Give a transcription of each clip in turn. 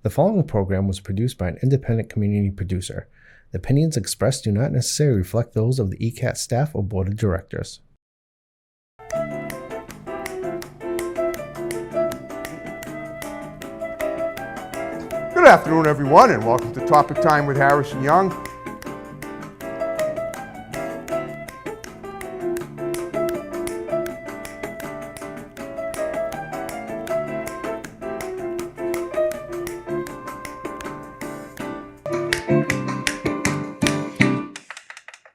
The following program was produced by an independent community producer. The opinions expressed do not necessarily reflect those of the ECAT staff or board of directors. Good afternoon, everyone, and welcome to Topic Time with Harrison Young.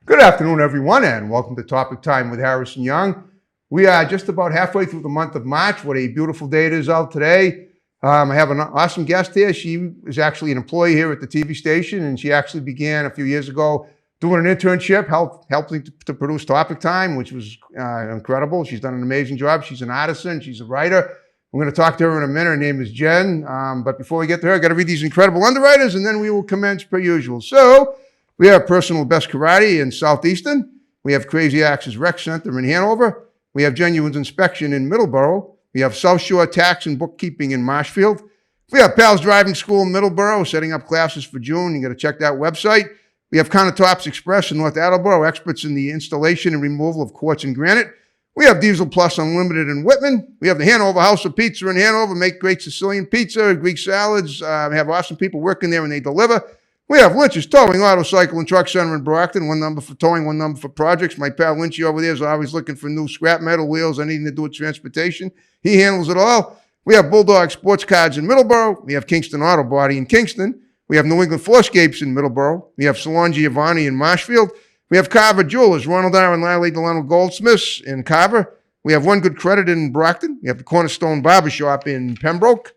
Good afternoon, everyone, and welcome to Topic Time with Harrison Young. We are just about halfway through the month of March. What a beautiful day it is out today. I have an awesome guest here. She is actually an employee here at the TV station, and she actually began a few years ago doing an internship, helping to produce Topic Time, which was incredible. She's done an amazing job. She's an artisan. She's a writer. I'm going to talk to her in a minute. Her name is Jen. But before we get to her, I got to read these incredible underwriters, and then we will commence per usual. So we have Personal Best Karate in Southeastern. We have Crazy Axes Rec Center in Hanover. We have Genuine's Inspection in Middleborough. We have South Shore Tax and Bookkeeping in Marshfield. We have Pal's Driving School in Middleborough, setting up classes for June. You got to check that website. We have Countertops Express in North Attleboro, experts in the installation and removal of quartz and granite. We have Diesel Plus Unlimited in Whitman. We have the Hanover House of Pizza in Hanover, make great Sicilian pizza, Greek salads. We have awesome people working there and they deliver. We have Lynch's Towing, Auto, Cycle, and Truck Center in Brockton. One number for towing, one number for projects. My pal Lynchy over there is always looking for new scrap metal wheels, anything to do with transportation. He handles it all. We have Bulldog Sports Cards in Middleborough. We have Kingston Auto Body in Kingston. We have New England Floorscapes in Middleborough. We have Salon Giovanni in Marshfield. We have Carver Jewelers, Ronald R. and Lally Delano Goldsmiths in Carver. We have One Good Credit in Brockton. We have the Cornerstone Barbershop in Pembroke.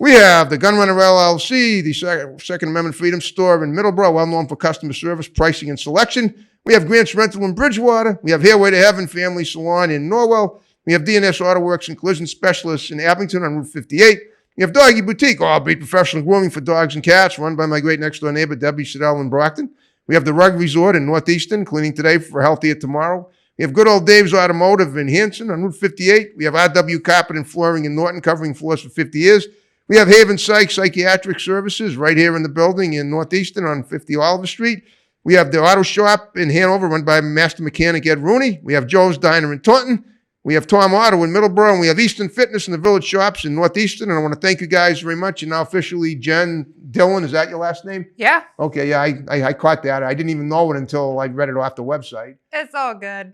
We have the Gunrunner LLC, the Second Amendment Freedom Store in Middleborough, well known for customer service, pricing, and selection. We have Grant's Rental in Bridgewater. We have Hairway to Heaven Family Salon in Norwell. We have DNS Auto Works and Collision Specialists in Abington on Route 58. We have Doggy Boutique, all beat professional grooming for dogs and cats, run by my great next door neighbor, Debbie Siddell in Brockton. We have the Rug Resort in Northeastern, cleaning today for healthier tomorrow. We have good old Dave's Automotive in Hanson on Route 58. We have RW Carpet and Flooring in Norton, covering floors for 50 years. We have Haven Psychiatric Services right here in the building in Northeastern on 50 Oliver Street. We have the Auto Shop in Hanover run by Master Mechanic Ed Rooney. We have Joe's Diner in Taunton. We have Tom Auto in Middleborough. And we have Eastern Fitness in the Village Shops in Northeastern. And I want to thank you guys very much. You're now officially Jen Dillon. Is that your last name? Yeah. Okay, yeah, I caught that. I didn't even know it until I read it off the website. It's all good.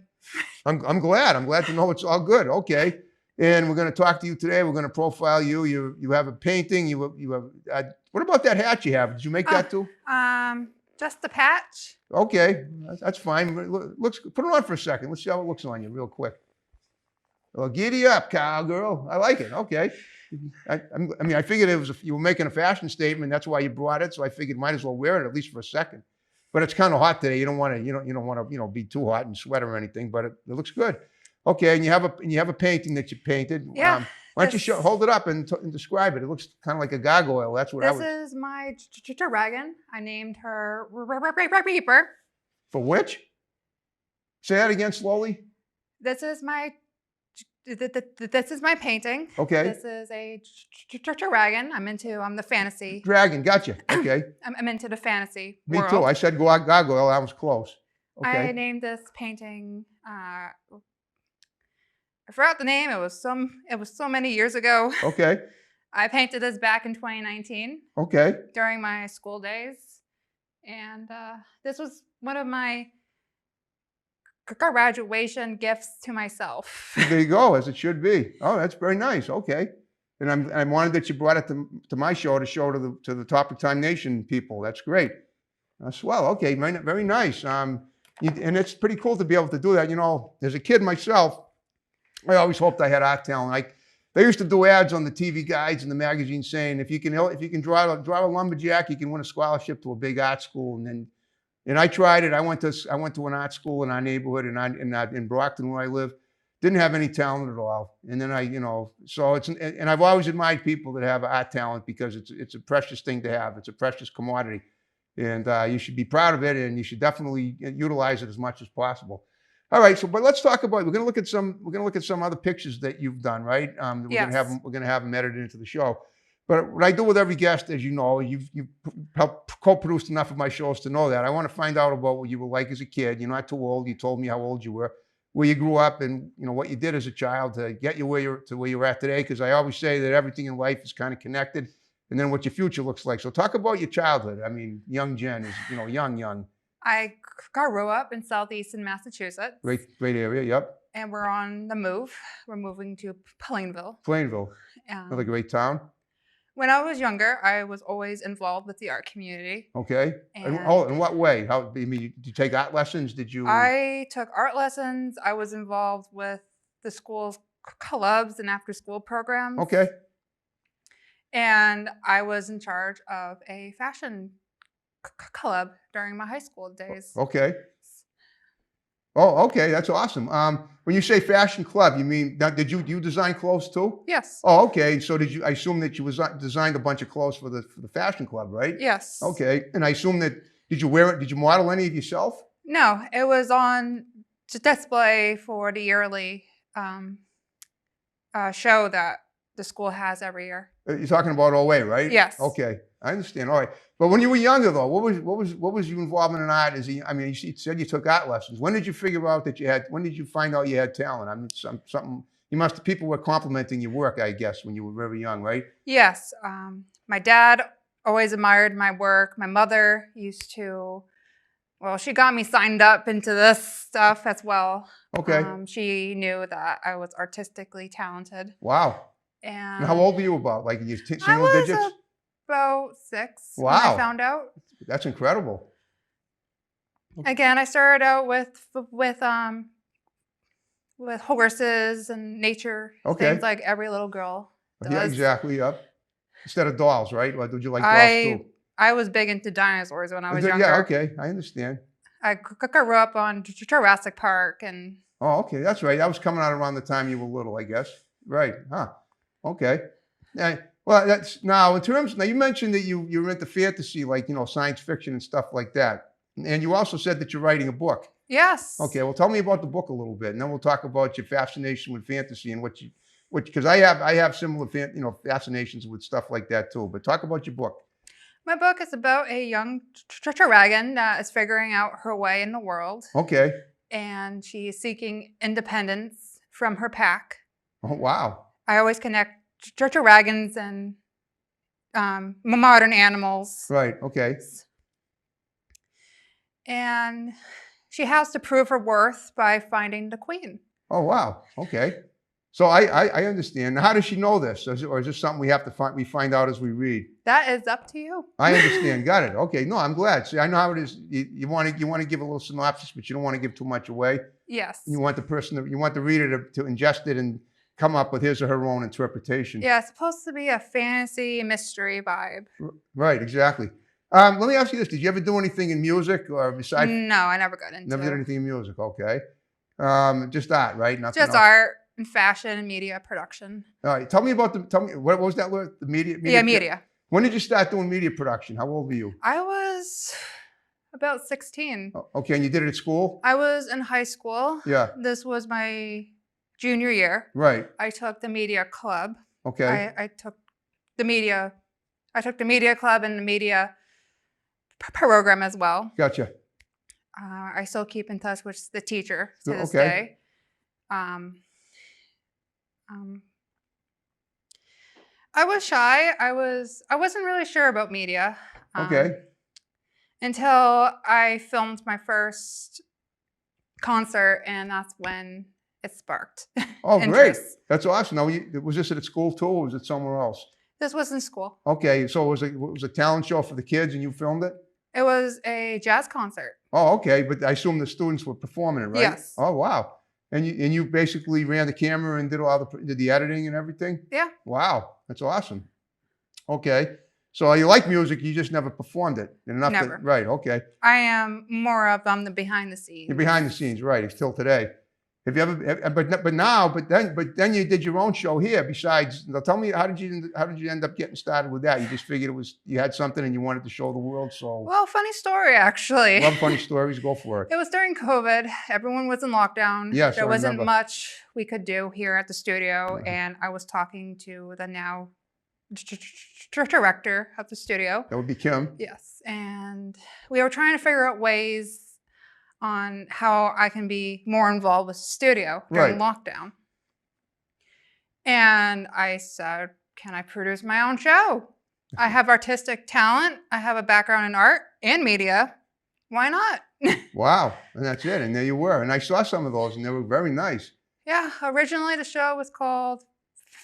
I'm glad. I'm glad to know it's all good. Okay. And we're going to talk to you today. We're going to profile you. You have a painting. You have. What about that hat you have? Did you make that too? Just a patch. Okay, that's fine. Looks. Put it on for a second. Let's see how it looks on you, real quick. Well, giddy up, cowgirl. I like it. Okay. I figured you were making a fashion statement. That's why you brought it. So I figured might as well wear it at least for a second. But it's kind of hot today. You don't want to. You don't want to. Be too hot and sweat or anything. But it looks good. Okay, and you have a painting that you painted. Yeah. Why don't you hold it up and describe it? It looks kind of like a gargoyle. That's what This is my dragon. I named her Reaper. For which? Say that again slowly. This is my painting. Okay. This is a dragon. I'm the fantasy. Dragon, gotcha. Okay. I'm into the fantasy Me world. too. I said gargoyle. I was close. Okay. I named this painting. I forgot the name. It was so many years ago. Okay. I painted this back in 2019. Okay. During my school days, and this was one of my graduation gifts to myself. There you go, as it should be. Oh, that's very nice. Okay. And I'm honored that you brought it to my show to show to the Topic Time Nation people. That's great. Swell. Okay. Very nice. And it's pretty cool to be able to do that. As a kid myself, I always hoped I had art talent. They used to do ads on the TV guides and the magazine saying if you can draw a lumberjack, you can win a scholarship to a big art school. And I tried it. I went to an art school in our neighborhood in Brockton where I live. Didn't have any talent at all. And then and I've always admired people that have art talent because it's a precious thing to have. It's a precious commodity, and you should be proud of it, and you should definitely utilize it as much as possible. All right, but let's talk about. We're going to look at some other pictures that you've done, right? We're Yes. going to have them edited into the show. But what I do with every guest, as you know, you've helped co-produced enough of my shows to know that. I want to find out about what you were like as a kid. You're not too old. You told me how old you were, where you grew up, and what you did as a child to get you where you're at today. Because I always say that everything in life is kind of connected, and then what your future looks like. So talk about your childhood. I mean, young Jen is young. I grew up in southeastern Massachusetts. Great area. Yep. And we're on the move. We're moving to Plainville. Another great town. When I was younger, I was always involved with the art community. Okay. And in what way? How? I mean, did you take art lessons? Did you? I took art lessons. I was involved with the school's clubs and after-school programs. Okay. And I was in charge of a fashion club during my high school days. Okay. Oh, okay. That's awesome. When you say fashion club, you mean did you design clothes too? Yes. Oh, okay. So I assume that you designed a bunch of clothes for the fashion club, right? Yes. Okay. And I assume that did you wear it? Did you model any of yourself? No, it was on display for the yearly show that the school has every year. You're talking about OA, right? Yes. Okay, I understand. All right, but when you were younger, though, what was your involvement in art? I mean, you said you took art lessons. When did you figure out that you had? When did you find out you had talent? I mean, something. You must. People were complimenting your work, I guess, when you were very young, right? Yes. My dad always admired my work. My mother used to. Well, she got me signed up into this stuff as well. Okay. She knew that I was artistically talented. Wow. And how old were you about? Like you single I was digits? About 6 Wow. when I found out. That's incredible. Again, I started out with horses and nature, things like every little girl does. Yeah, exactly. Yep. Instead of dolls, right? Or did you like dolls too? I was big into dinosaurs when I was younger. Yeah, okay. I understand. I grew up on Jurassic Park and. Oh, okay. That's right. That was coming out around the time you were little, I guess. Right. Huh. Okay. Yeah. Well, that's now in terms. Now you mentioned that you were into fantasy, like science fiction and stuff like that, and you also said that you're writing a book. Yes. Okay. Well, tell me about the book a little bit, and then we'll talk about your fascination with fantasy and because I have similar fascinations with stuff like that too. But talk about your book. My book is about a young dragon that is figuring out her way in the world. Okay. And she is seeking independence from her pack. Oh, wow. I always connect dragons and modern animals. Right, okay. And she has to prove her worth by finding the queen. Oh, wow. Okay. So I understand. Now, how does she know this? Or is this something we find out as we read? That is up to you. I understand. Got it. Okay. No, I'm glad. See, I know how it is. You want to give a little synopsis, but you don't want to give too much away. Yes. You want the reader to ingest it and come up with his or her own interpretation. Yeah, it's supposed to be a fantasy mystery vibe. Right. Exactly. Let me ask you this: did you ever do anything in music, or besides? No, I never got into. Never did anything in music. Okay. Just art, right? Nothing just else. Art and fashion and media production. All right. Tell me what was that word? The media? Yeah, media. When did you start doing media production? How old were you? I was about 16. Okay, and you did it at school? I was in high school. Yeah. This was my junior year. Right. I took the media club. Okay. I took the media club and the media program as well. Gotcha. I still keep in touch with the teacher to this day. I was shy. I wasn't really sure about media. Until I filmed my first concert, and that's when it sparked. Oh, interest. Great! That's awesome. Now, was this at school too, or was it somewhere else? This was in school. Okay, so it was a talent show for the kids, and you filmed it? It was a jazz concert. Oh, okay. But I assume the students were performing it, right? Yes. Oh, wow. And you basically ran the camera and did the editing and everything? Yeah. Wow, that's awesome. Okay. So you like music, you just never performed it. Never. Right, okay. I am more of the behind the scenes. You're behind the scenes, right, still today. Have you ever, but then you did your own show here besides, now tell me, how did you end up getting started with that? You just figured you had something and you wanted to show the world, so. Well, funny story, actually. Love funny stories, go for it. It was during COVID. Everyone was in lockdown. Yes, there wasn't remember. much we could do here at the studio, and I was talking to the now director of the studio. That would be Kim. Yes. And we were trying to figure out ways on how I can be more involved with the studio during lockdown. And I said, can I produce my own show? I have artistic talent. I have a background in art and media. Why not? Wow. And that's it. And there you were. And I saw some of those and they were very nice. Yeah. Originally, the show was called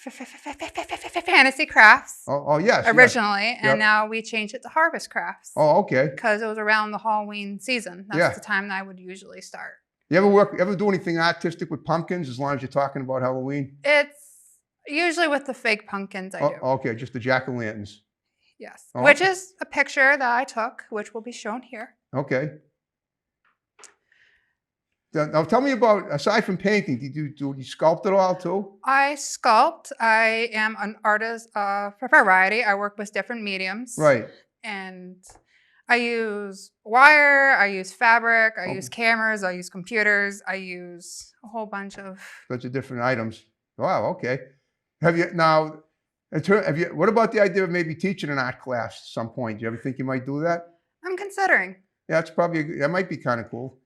Fantasy Crafts. Oh yes. Originally. Yes. And now we changed it to Harvest Crafts. Oh, okay. Because it was around the Halloween season. That's the time that I would usually start. You ever do anything artistic with pumpkins as long as you're talking about Halloween? It's usually with the fake pumpkins I do. Okay. Just the jack-o'-lanterns. Yes. Which is a picture that I took, which will be shown here. Okay. Now tell me about, aside from painting, do you sculpt at all too? I sculpt. I am an artist of variety. I work with different mediums. Right. And I use wire, I use fabric, I use cameras, I use computers, I use a whole bunch of different items. Wow, okay. What about the idea of maybe teaching an art class at some point? Do you ever think you might do that? I'm considering. Yeah, that might be kind of cool.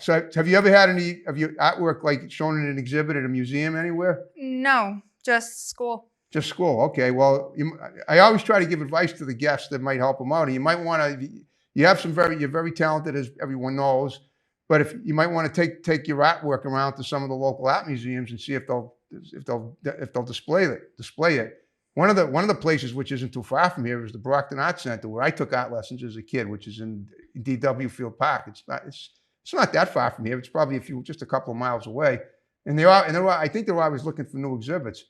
So have you ever had any of your artwork like shown in an exhibit at a museum anywhere? No, just school. Just school. Okay. Well, I always try to give advice to the guests that might help them out. And you might want to, you're very talented, as everyone knows, but if you might want to take your artwork around to some of the local art museums and see if they'll display it. One of the places which isn't too far from here is the Brockton Art Center, where I took art lessons as a kid, which is in DW Field Park. It's not that far from here. It's probably just a couple of miles away. And I think they're always looking for new exhibits.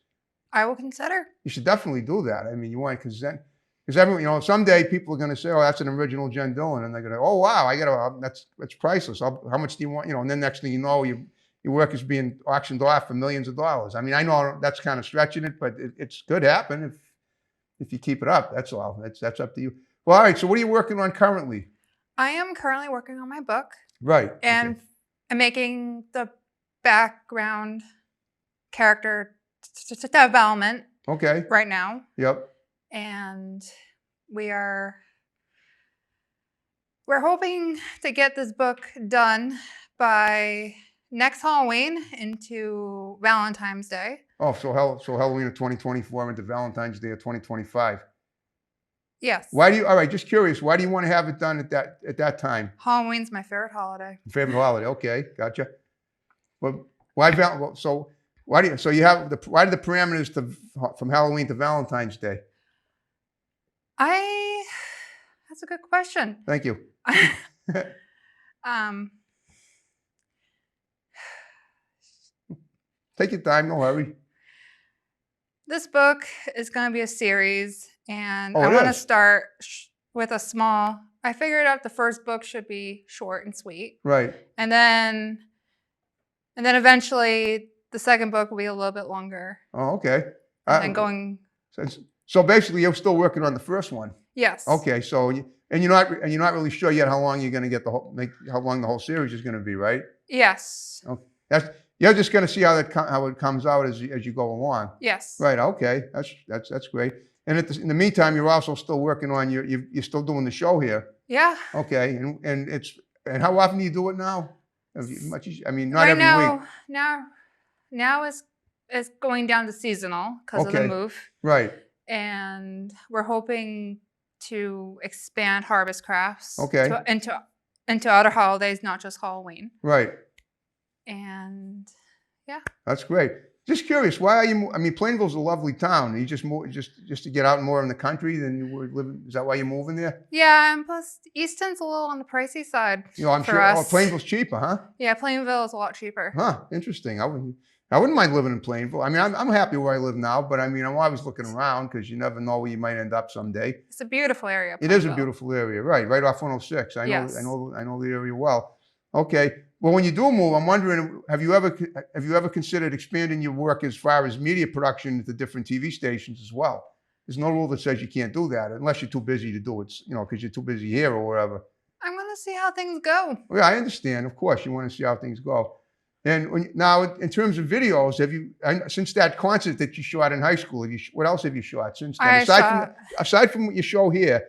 I will consider. You should definitely do that. I mean, you want, because everyone, someday people are going to say, oh, that's an original Jen Dillon. And they're going to, oh, wow, that's priceless. How much do you want? And then next thing you know, your work is being auctioned off for millions of dollars. I mean, I know that's kind of stretching it, but it could happen if you keep it up. That's all. That's up to you. Well, all right. So what are you working on currently? I am currently working on my book. Right. And I'm making the background character development. Okay. Right now. Yep. And we're hoping to get this book done by next Halloween into Valentine's Day. Oh, so Halloween of 2024 into Valentine's Day of 2025. Yes. All right, just curious, why do you want to have it done at that time? Halloween's my favorite holiday. Favorite holiday, okay, gotcha. Well, why did the parameters from Halloween to Valentine's Day? That's a good question. Thank you. Take your time, no hurry. This book is going to be a series, and I want to start with a small. I figured out the first book should be short and sweet. Right. And then eventually the second book will be a little bit longer. Oh, okay. And going. So basically, you're still working on the first one. Yes. Okay. So you're not really sure yet how long you're going to get how long the whole series is going to be, right? Yes. Okay. You're just going to see how it comes out as you go along. Yes. Right. Okay. That's great. And in the meantime, you're also still working on you're still doing the show here. Yeah. Okay. And how often do you do it now? Not right every now, week. Now it's going down to seasonal because of the move. Right. And we're hoping to expand Harvest Crafts. Okay. Into other holidays, not just Halloween. Right. And yeah. That's great. Just curious, why are you? Plainville's a lovely town. You just to get out more in the country than you were living. Is that why you're moving there? Yeah, and plus Easton's a little on the pricey side. I'm sure. Us. Oh, Plainville's cheaper, huh? Yeah, Plainville is a lot cheaper. Huh? Interesting. I wouldn't mind living in Plainville. I'm happy where I live now, but I'm always looking around because you never know where you might end up someday. It's a beautiful area. It is a beautiful area, right off 106. I know the area well. Okay. Well, when you do move, I'm wondering, have you ever considered expanding your work as far as media production into different TV stations as well? There's no rule that says you can't do that unless you're too busy to do it, because you're too busy here or wherever. I'm going to see how things go. Yeah, I understand. Of course, you want to see how things go. And now, in terms of videos, have you since that concert that you shot in high school? What else have you shot since then? Aside from what you show here,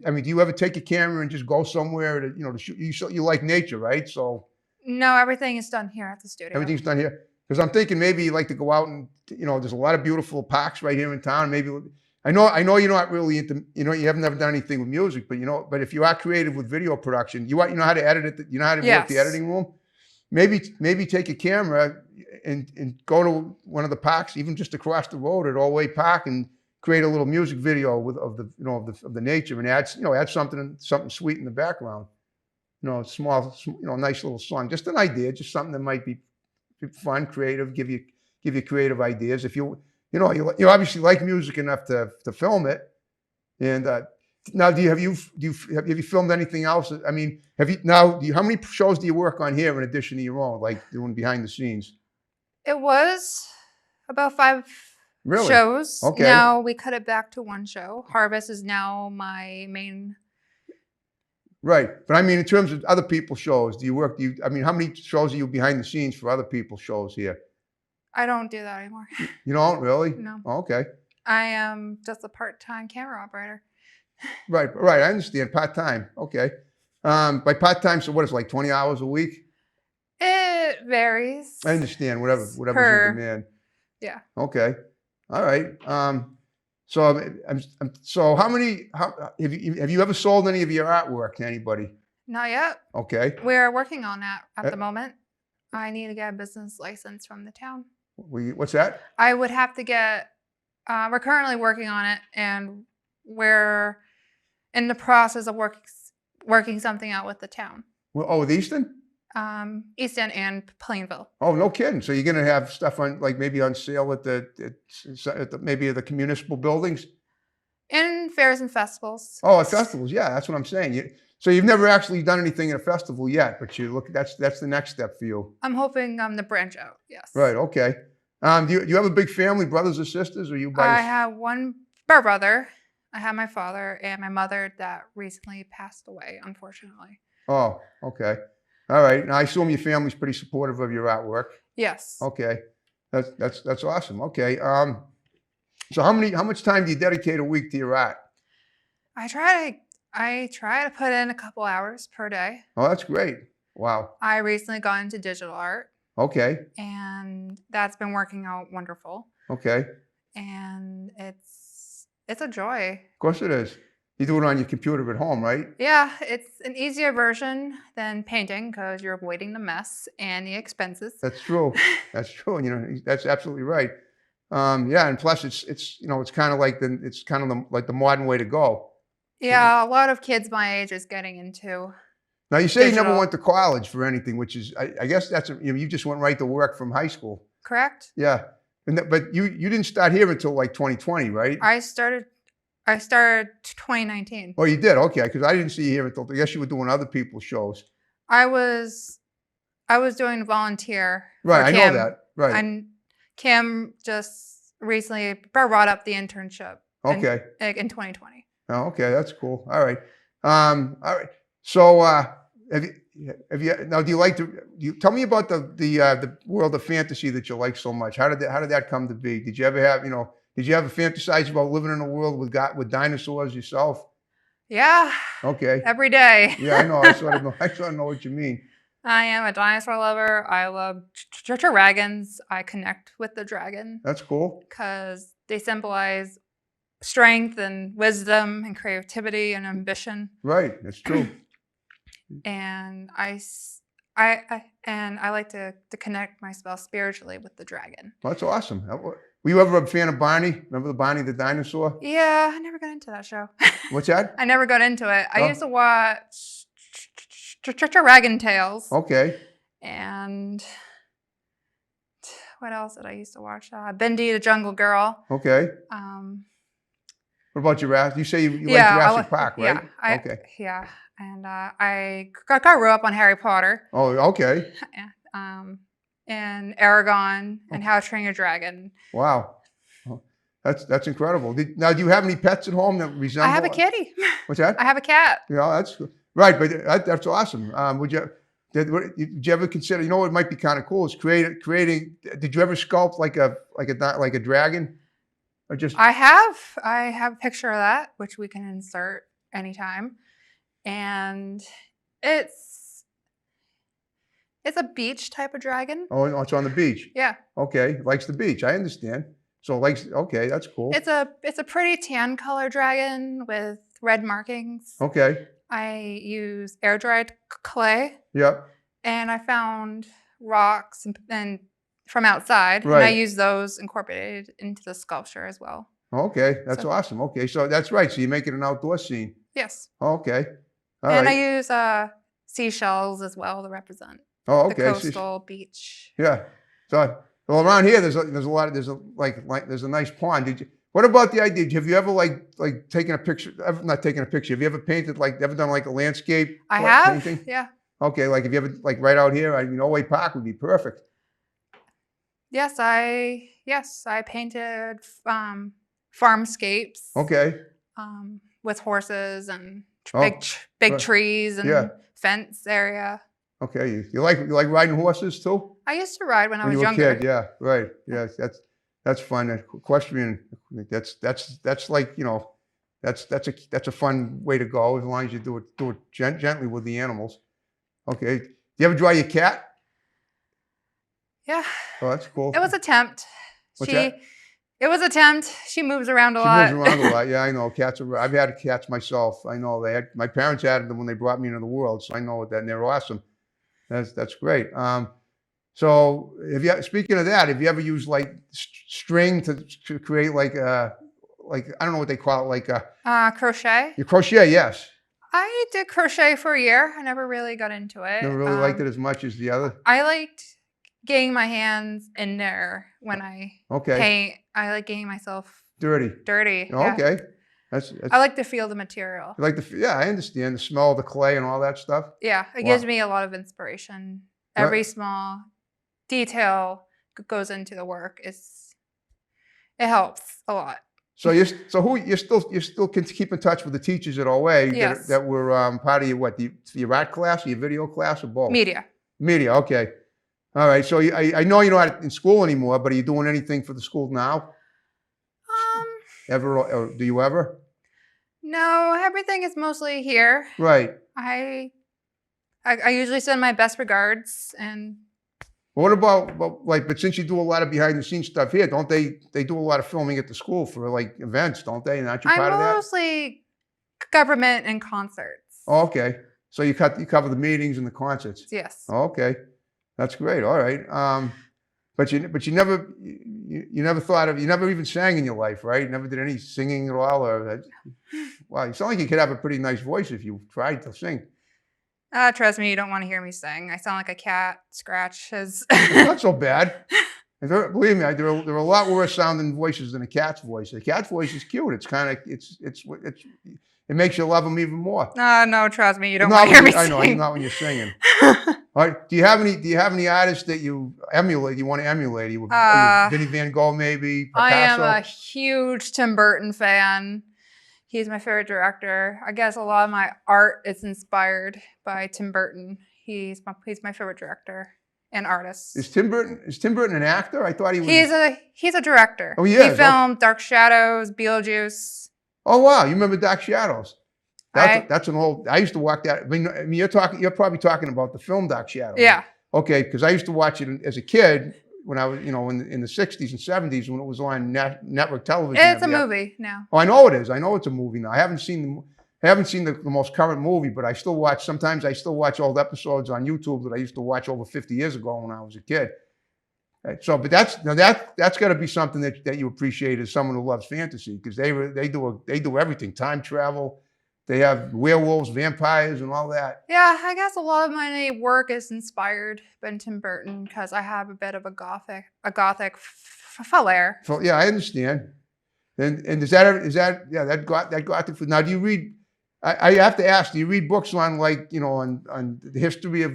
I mean, do you ever take a camera and just go somewhere to to shoot? You like nature, right? So No, everything is done here at the studio. everything's done here. Because I'm thinking maybe you like to go out and there's a lot of beautiful parks right here in town. Maybe I know you're not really into you haven't never done anything with music, but if you are creative with video production, you know how to edit it. You know how to work the editing room. Maybe take a camera and go to one of the parks, even just across the road at Allway Park, and create a little music video of the nature, and add something sweet in the background. Small, nice little song. Just an idea, just something that might be fun, creative, give you creative ideas. If you obviously like music enough to film it. And now, have you filmed anything else? I mean, how many shows do you work on here in addition to your own, like doing behind the scenes? It was about 5 shows. Okay. Now we cut it back to 1 show. Harvest is now my main. Right. But I mean, in terms of other people's shows, how many shows are you behind the scenes for other people's shows here? I don't do that anymore. You don't really? No. Oh, okay. I am just a part-time camera operator. Right. I understand. Part-time. Okay. By part-time, so what is it, like 20 hours a week? It varies. I understand. Whatever's in demand. Yeah. Okay. All right. So have you ever sold any of your artwork to anybody? Not yet. Okay. We're working on that at the moment. I need to get a business license from the town. What's that? I would have to get, we're currently working on it, and we're in the process of working something out with the town. With Easton? Easton and Plainville. Oh, no kidding. So you're going to have stuff maybe on sale at maybe the municipal buildings? In fairs and festivals. Oh, at festivals. Yeah, that's what I'm saying. So you've never actually done anything at a festival yet, but that's the next step for you. I'm hoping to branch out. Yes. Right. Okay. Do you have a big family, brothers or sisters, or you? I have one brother. I have my father and my mother that recently passed away, unfortunately. Oh, okay. All right. Now I assume your family's pretty supportive of your artwork. Yes. Okay. That's awesome. Okay. So how much time do you dedicate a week to your art? I try to put in a couple hours per day. Oh, that's great. Wow. I recently got into digital art. Okay. And that's been working out wonderful. Okay. And it's a joy. Of course it is. You do it on your computer at home, right? Yeah, it's an easier version than painting because you're avoiding the mess and the expenses. That's true. That's true. That's absolutely right. Yeah, and plus it's kind of like the modern way to go. Yeah, a lot of kids my age is getting into. Now you say you never went to college for anything, which is I guess that's you just went right to work from high school. Correct. Yeah, but you didn't start here until like 2020, right? I started 2019. Oh, you did? Okay, because I didn't see you here until I guess you were doing other people's shows. I was doing volunteer. Right, I know that. Right. And Kim just recently brought up the internship. Okay. In 2020. Oh, okay, that's cool. All right. All right. So, have you now? Do you like to? Tell me about the world of fantasy that you like so much. How did that come to be? Did you ever have Did you ever fantasize about living in a world with dinosaurs yourself? Yeah. Okay. Every day. Yeah, I know. I sort of know what you mean. I am a dinosaur lover. I love dragons. I connect with the dragon. That's cool. Because they symbolize strength and wisdom and creativity and ambition. Right. That's true. And I like to connect myself spiritually with the dragon. Well, that's awesome. Were you ever a fan of Barney? Remember the Barney the dinosaur? Yeah, I never got into that show. What's that? I never got into it. I used to watch Dragon Tales. Okay. And what else did I used to watch? Bindi the Jungle Girl. Okay. What about Jurassic? You say you like Jurassic Park, right? Yeah. Okay. Yeah. And I grew up on Harry Potter. Oh, okay. And Aragon and How to Train Your Dragon. Wow. That's incredible. Now, do you have any pets at home that resemble? I have a kitty. What's that? I have a cat. Yeah, that's right. But that's awesome. Did you ever consider? You know what might be kind of cool is creating. Did you ever sculpt like a dragon, or just I have a picture of that, which we can insert anytime. And it's it's a beach type of dragon. oh it's on the beach? Yeah. Okay, likes the beach. I understand. So likes okay, that's cool. It's a pretty tan color dragon with red markings. Okay. I use air dried clay, Yep. and I found rocks and from outside, and I Right. use those incorporated into the sculpture as well. Okay, that's So awesome. Okay, so that's right. So you make it an outdoor scene. yes, Okay. All and I right. use seashells as well to represent Oh, the okay. coastal beach. Yeah. So well, around here, there's a lot of there's a nice pond. What about the idea? Have you ever like taken a picture? Ever not taken a picture? Have you ever painted ever done like a landscape I have, painting? yeah. Okay, like if you ever like right out here, I mean, Olway Park would be perfect. Yes, I painted farmscapes Okay. with horses and Oh, big right. trees Yeah. and fence area. Okay. You like riding horses too? I used to ride when I When was you were a younger. kid, yeah, right. Yeah, that's fun. Equestrian, that's like, that's a fun way to go as long as you do it gently with the animals. Okay. Do you ever draw your cat? Yeah, Oh, that's cool. it was a tempt. What's that? It was a tempt. She moves around a She lot. moves around a lot. Yeah, I know. I've had cats myself. I know my parents had them when they brought me into the world, so I know that, and they're awesome. That's great. So speaking of that, have you ever used like string to create like I don't know what they call it, like Crochet. you crochet? Yes. I did crochet for a year. I never really got into it. Never really liked it as much as the other. I liked getting my hands in there when I Okay. paint. I like getting myself Dirty. dirty. Oh, Yeah. okay. That's I like to feel the material. you like yeah, I understand the smell of the clay and all that stuff. Yeah, it Wow. gives me a lot of inspiration. Right. Every small detail goes into the work. It helps a lot. So you still can keep in touch with the teachers at OA Yes. that were part of your art class, your video class, or both? Media. Media, okay. All right. So I know you're not in school anymore, but are you doing anything for the school now? Ever or do you ever? No, everything is mostly here. Right. I usually send my best regards, and What about but since you do a lot of behind the scenes stuff here, don't they do a lot of filming at the school for like events, don't they? And aren't you part of I'm that? mostly government and concerts. Oh, okay. So you cover the meetings and the concerts. Yes. Oh, okay. That's great. All right. But you never thought of, you never even sang in your life, right? You never did any singing at all, or wow, you sound like you could have a pretty nice voice if you tried to sing. Trust me, you don't want to hear me sing. I sound like a cat scratches. It's not so bad. Believe me, there are a lot worse sounding voices than a cat's voice. A cat's voice is cute. It's kind of it makes you love them even more. No, trust me, you don't want to hear me I know, sing. not when you're singing. All right. Do you have any artists that you emulate? You want to emulate? Are you Vinnie Van Gogh, maybe Picasso? I am a huge Tim Burton fan. He's my favorite director. I guess a lot of my art is inspired by Tim Burton. He's my favorite director and artist. Is Tim Burton an actor? I thought he was. He's a director. Oh, he is. He filmed Dark Shadows, Beetlejuice. Oh wow, you remember Dark Shadows? That's an old. I used to watch that. I mean, you're probably talking about the film Dark Shadows. Yeah. Okay, because I used to watch it as a kid when I was, in the 60s and 70s when it was on network television. It's a movie now. Oh, I know it is. I know it's a movie now. I haven't seen the most current movie, but I still watch. Sometimes I still watch old episodes on YouTube that I used to watch over 50 years ago when I was a kid. So, but that's got to be something that you appreciate as someone who loves fantasy, because they do everything. Time travel, they have werewolves, vampires, and all that. Yeah, I guess a lot of my work is inspired by Tim Burton because I have a bit of a gothic flair. So yeah, I understand. And is that gothic? Now, do you read? I have to ask. Do you read books on on the history of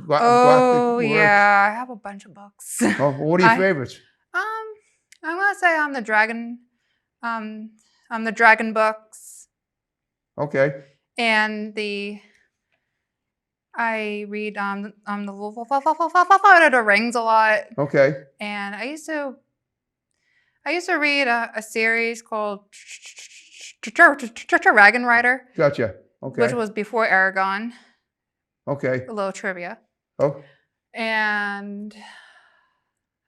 gothic works? Yeah, I have a bunch of books. Oh, what are your favorites? I'm gonna say I'm the dragon. I'm the dragon books. Okay. And I read the Lord of the Rings a lot, Okay. and I used to read a series called Dragon Rider, Gotcha. Okay. which was before Aragon. Okay. A little trivia, Oh, and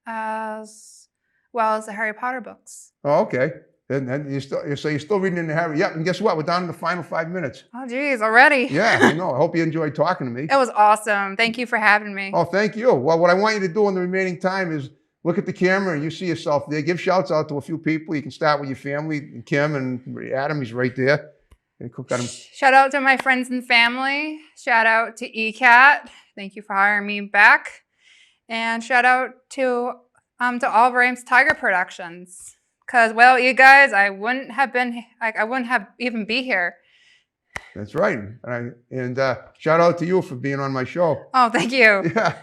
as well as the Harry Potter books. oh okay. And you're still reading in the Harry. Yeah, and guess what? We're down to the final 5 minutes. Oh, geez, already. Yeah, I know. I hope you enjoyed talking to me. It was awesome. Thank you for having me. Oh, thank you. Well, what I want you to do in the remaining time is look at the camera and you see yourself there. Give shouts out to a few people. You can start with your family, Kim and Adam. He's right there. And got him. Shout out to my friends and family. Shout out to ECAT. Thank you for hiring me back. And shout out to All Brains Tiger Productions. Because, well, you guys, I wouldn't have even be here. That's right. And shout out to you for being on my show. Oh, thank you. Yeah.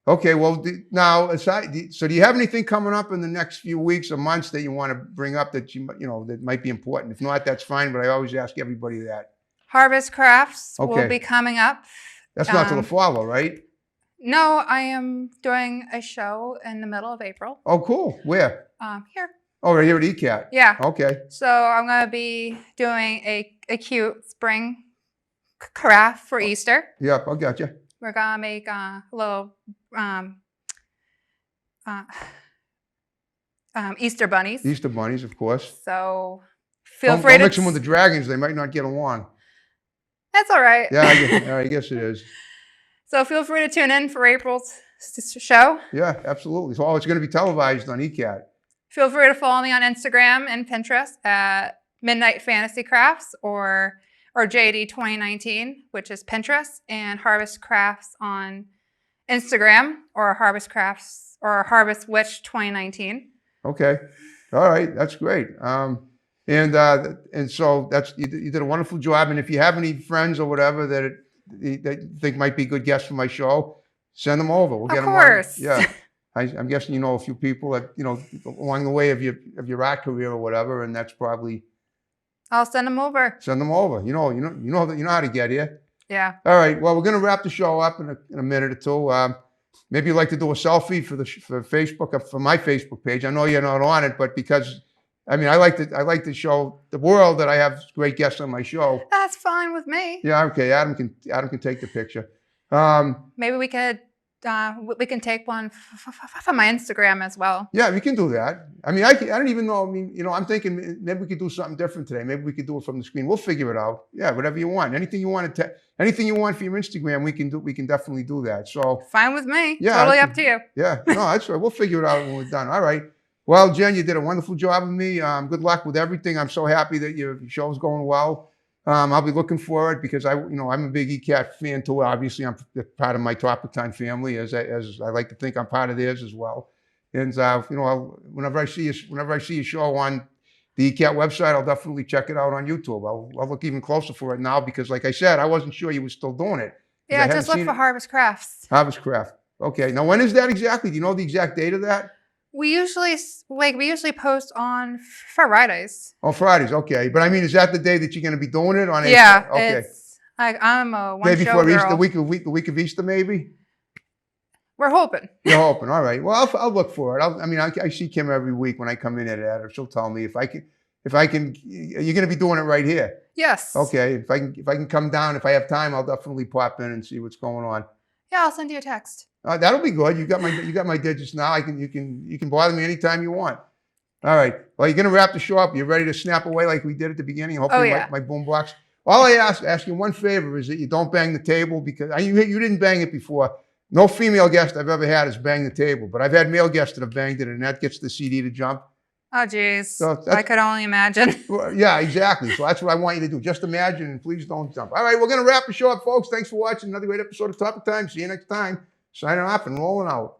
Okay. Well, now, so do you have anything coming up in the next few weeks or months that you want to bring up that that might be important? If not, that's fine. But I always ask everybody that. Harvest Crafts Okay. will be coming up. That's not till the fall, though, right? No, I am doing a show in the middle of April. Oh, cool. Where? Here. Oh, right here at ECAT. Yeah. Okay. So I'm going to be doing a cute spring craft for Easter. Yep, I got you. We're going to make little Easter bunnies. Easter bunnies, of course. So Don't mix them with the dragons. They might not get along. That's all right. Yeah, I guess it is. So feel free to tune in for April's show. Yeah, absolutely. So it's going to be televised on ECAT. Feel free to follow me on Instagram and Pinterest at Midnight Fantasy Crafts or JD 2019, which is Pinterest, and Harvest Crafts on Instagram, or Harvest Crafts or Harvest Witch 2019. Okay. All right. That's great. And so you did a wonderful job. And if you have any friends or whatever that you think might be good guests for my show, send them over. We'll get them on. Of course. Yeah. I'm guessing you know a few people that along the way of your art career or whatever, and that's probably. I'll send them over. Send them over. You know how to get here. Yeah. All right. Well, we're gonna wrap the show up in a minute or two. Maybe you'd like to do a selfie for Facebook, for my Facebook page. I know you're not on it, but because I like to show the world that I have great guests on my show. That's fine with me. Yeah. Okay. Adam can take the picture. Maybe we can take one for my Instagram as well. Yeah, we can do that. I don't even know. I'm thinking maybe we could do something different today. Maybe we could do it from the screen. We'll figure it out. Yeah, whatever you want. Anything you want for your Instagram, we can do. We can definitely do that. So fine with me. Yeah, totally up to you. Yeah, no, that's right. We'll figure it out when we're done. All right. Well, Jen, you did a wonderful job with me. Good luck with everything. I'm so happy that your show's going well. I'll be looking for it because I'm a big ECAT fan too. Obviously, I'm part of my Topic Time family, as I like to think I'm part of theirs as well. And whenever I see a show on the ECAT website, I'll definitely check it out on YouTube. I'll look even closer for it now because, like I said, I wasn't sure you were still doing it. Yeah, just look for Harvest Crafts. Harvest Craft. Okay. Now, when is that exactly? Do you know the exact date of that? We usually post on Fridays. Oh, Fridays. Okay, but is that the day that you're going to be doing it on? Yeah. Okay. I'm a one day show before girl. Easter, the week of Easter, maybe. We're hoping. You're hoping. All right. Well, I'll look for it. I see Kim every week when I come in at her. She'll tell me if I can. You're going to be doing it right here. Yes. Okay. If I can come down, if I have time, I'll definitely pop in and see what's going on. Yeah, I'll send you a text. That'll be good. You got my digits now. You can bother me anytime you want. All right. Well, you're gonna wrap the show up. You ready to snap away like we did at the beginning? Hopefully, my boom box. All I ask you one favor is that you don't bang the table because you didn't bang it before. No female guest I've ever had has banged the table, but I've had male guests that have banged it, and that gets the CD to jump. Oh, geez. So I could only imagine. Yeah, exactly. So that's what I want you to do. Just imagine and please don't jump. All right, we're going to wrap the show up, folks. Thanks for watching another great episode of Topic Time. See you next time. Signing off and rolling out.